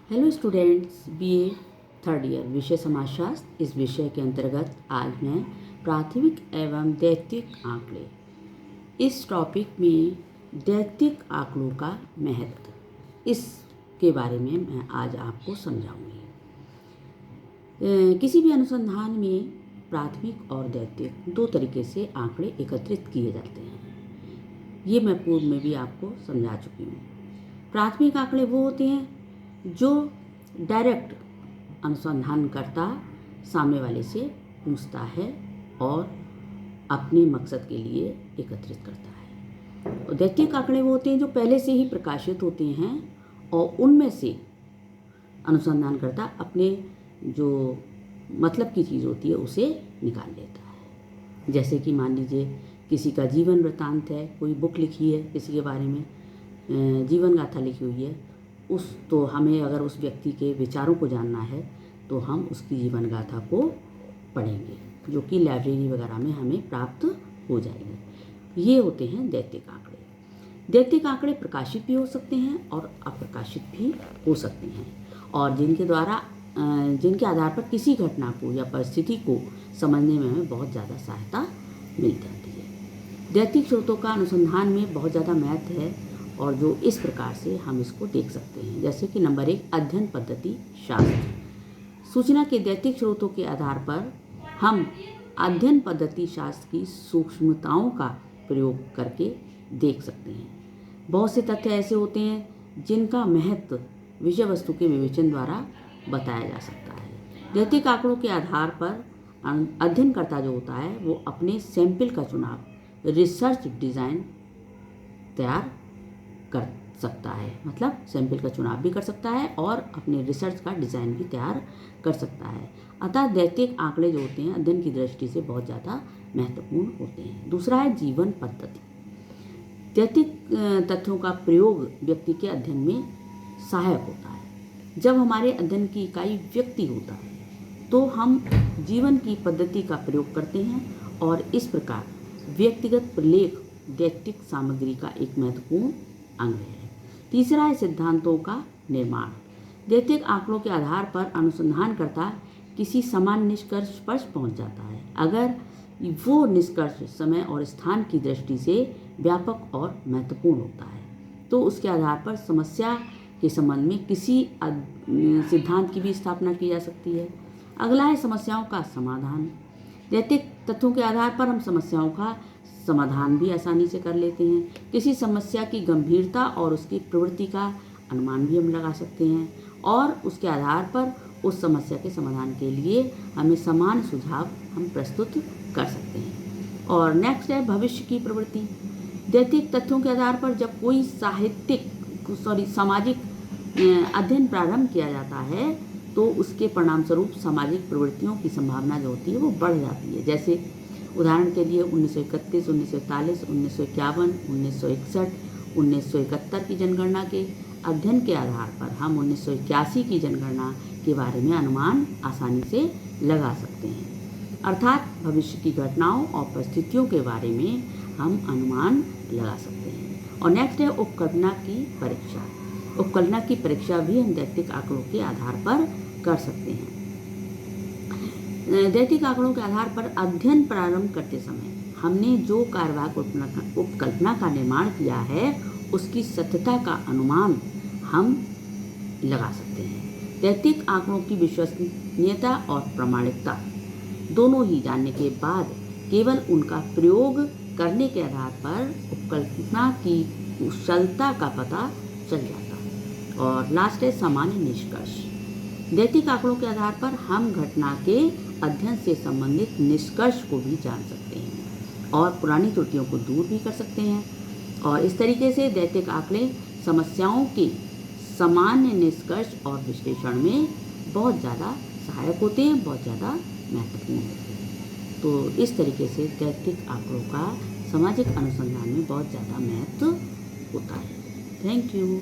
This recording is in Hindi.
Hello students, BA third year विषय समाजशास्त्र। इस विषय के अंतर्गत आज मैं प्राथमिक एवं दैत्यिक आंकड़े, इस टॉपिक में दैत्यिक आंकड़ों का महत्व, इसके बारे में मैं आज आपको समझाऊंगी। किसी भी अनुसंधान में प्राथमिक और दैत्यिक दो तरीके से आंकड़े एकत्रित किए जाते हैं। ये मैं पूर्व में भी आपको समझा चुकी हूँ। प्राथमिक आंकड़े वो होते हैं जो डायरेक्ट अनुसंधानकर्ता सामने वाले से पूछता है और अपने मकसद के लिए एकत्रित करता है। और दैत्यिक आंकड़े वो होते हैं जो पहले से ही प्रकाशित होते हैं और उनमें से अनुसंधानकर्ता अपने जो मतलब की चीज़ होती है उसे निकाल लेता है। जैसे कि मान लीजिए किसी का जीवन वृत्तांत है, कोई बुक लिखी है, किसी के बारे में जीवन गाथा लिखी हुई है, तो हमें अगर उस व्यक्ति के विचारों को जानना है तो हम उसकी जीवन गाथा को पढ़ेंगे, जो कि लाइब्रेरी वगैरह में हमें प्राप्त हो जाएगी। ये होते हैं दैत्यिक आंकड़े। दैत्यिक आंकड़े प्रकाशित भी हो सकते हैं और अप्रकाशित भी हो सकते हैं, और जिनके आधार पर किसी घटना को या परिस्थिति को समझने में हमें बहुत ज़्यादा सहायता मिल जाती है। दैत्यिक स्रोतों का अनुसंधान में बहुत ज़्यादा महत्व है, और जो इस प्रकार से हम इसको देख सकते हैं। जैसे कि नंबर 1, अध्ययन पद्धति शास्त्र। सूचना के दैत्यिक स्रोतों के आधार पर हम अध्ययन पद्धति शास्त्र की सूक्ष्मताओं का प्रयोग करके देख सकते हैं। बहुत से तथ्य ऐसे होते हैं जिनका महत्व विषय वस्तु के विवेचन द्वारा बताया जा सकता है। दैत्यिक आंकड़ों के आधार पर अध्ययनकर्ता जो होता है वो अपने सैंपल का चुनाव, रिसर्च डिज़ाइन तैयार कर सकता है। मतलब सैंपल का चुनाव भी कर सकता है और अपने रिसर्च का डिज़ाइन भी तैयार कर सकता है। अतः दैत्यिक आंकड़े जो होते हैं अध्ययन की दृष्टि से बहुत ज़्यादा महत्वपूर्ण होते हैं। दूसरा है जीवन पद्धति। दैत्यिक तथ्यों का प्रयोग व्यक्ति के अध्ययन में सहायक होता है। जब हमारे अध्ययन की इकाई व्यक्ति होता है तो हम जीवन की पद्धति का प्रयोग करते हैं, और इस प्रकार व्यक्तिगत प्रलेख दैत्यिक सामग्री का एक महत्वपूर्ण अंग है। तीसरा है सिद्धांतों का निर्माण। दैत्यिक आंकड़ों के आधार पर अनुसंधानकर्ता किसी समान निष्कर्ष पर पहुंच जाता है। अगर वो निष्कर्ष समय और स्थान की दृष्टि से व्यापक और महत्वपूर्ण होता है तो उसके आधार पर समस्या के संबंध में किसी सिद्धांत की भी स्थापना की जा सकती है। अगला है समस्याओं का समाधान। दैत्यिक तथ्यों के आधार पर हम समस्याओं का समाधान भी आसानी से कर लेते हैं। किसी समस्या की गंभीरता और उसकी प्रवृत्ति का अनुमान भी हम लगा सकते हैं, और उसके आधार पर उस समस्या के समाधान के लिए हमें समान सुझाव हम प्रस्तुत कर सकते हैं। और नेक्स्ट है भविष्य की प्रवृत्ति। दैत्यिक तथ्यों के आधार पर जब कोई सामाजिक अध्ययन प्रारंभ किया जाता है तो उसके परिणाम स्वरूप सामाजिक प्रवृत्तियों की संभावना जो होती है वो बढ़ जाती है। जैसे उदाहरण के लिए 1931, 1941, 1951, 1961, 1971 की जनगणना के अध्ययन के आधार पर हम 1981 की जनगणना के बारे में अनुमान आसानी से लगा सकते हैं। अर्थात भविष्य की घटनाओं और परिस्थितियों के बारे में हम अनुमान लगा सकते हैं। और नेक्स्ट है उपकल्पना की परीक्षा। उपकल्पना की परीक्षा भी हम दैत्यिक आंकड़ों के आधार पर कर सकते हैं। दैत्यिक आंकड़ों के आधार पर अध्ययन प्रारंभ करते समय हमने जो कार्यवाहक उपकल्पना का निर्माण किया है उसकी सत्यता का अनुमान हम लगा सकते हैं। दैत्यिक आंकड़ों की विश्वसनीयता और प्रामाणिकता दोनों ही जानने के बाद केवल उनका प्रयोग करने के आधार पर उपकल्पना की कुशलता का पता चल जाता है। और लास्ट है सामान्य निष्कर्ष। दैत्यिक आंकड़ों के आधार पर हम घटना के अध्ययन से संबंधित निष्कर्ष को भी जान सकते हैं और पुरानी त्रुटियों को दूर भी कर सकते हैं। और इस तरीके से दैत्यिक आंकड़े समस्याओं के सामान्य निष्कर्ष और विश्लेषण में बहुत ज़्यादा सहायक होते हैं, बहुत ज़्यादा महत्वपूर्ण होते हैं। तो इस तरीके से दैत्यिक आंकड़ों का सामाजिक अनुसंधान में बहुत ज़्यादा महत्व होता है। Thank you.